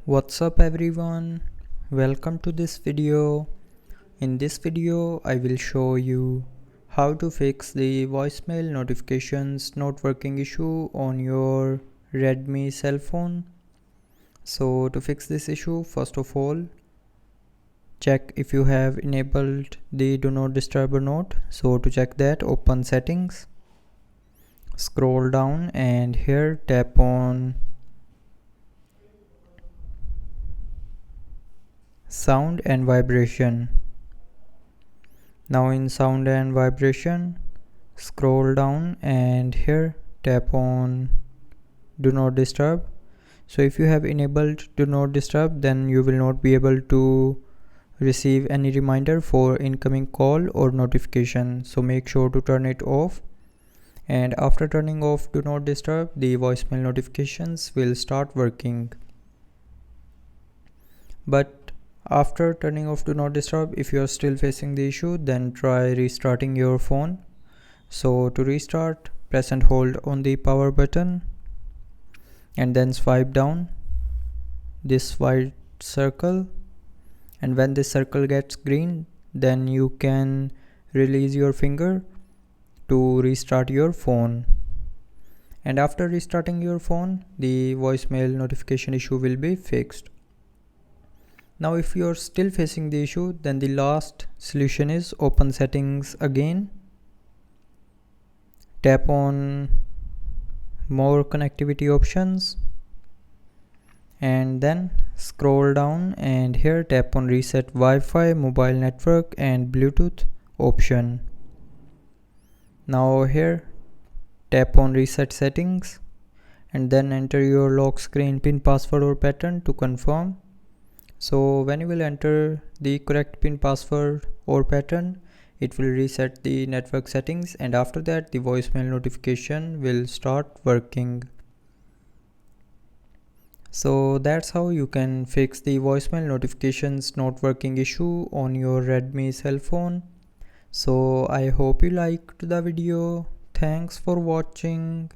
What's up everyone, welcome to this video. In this video I will show you how to fix the voicemail notifications not working issue on your Redmi cell phone. So to fix this issue, first of all check if you have enabled the do not disturb or not. So to check that, open settings, scroll down and here tap on sound and vibration. Now in sound and vibration, scroll down and here tap on do not disturb. So if you have enabled do not disturb, then you will not be able to receive any reminder for incoming call or notification. So make sure to turn it off, and after turning off do not disturb, the voicemail notifications will start working. But after turning off do not disturb, if you are still facing the issue, then try restarting your phone. So to restart, press and hold on the power button and then swipe down this white circle, and when this circle gets green, then you can release your finger to restart your phone. And after restarting your phone, the voicemail notification issue will be fixed. Now if you are still facing the issue, then the last solution is open settings again, tap on more connectivity options and then scroll down and here tap on reset Wi-Fi, mobile network and Bluetooth option. Now here tap on reset settings and then enter your lock screen pin, password or pattern to confirm. So when you will enter the correct pin, password or pattern, it will reset the network settings, and after that the voicemail notification will start working. So that's how you can fix the voicemail notifications not working issue on your Redmi cell phone. So I hope you liked the video. Thanks for watching.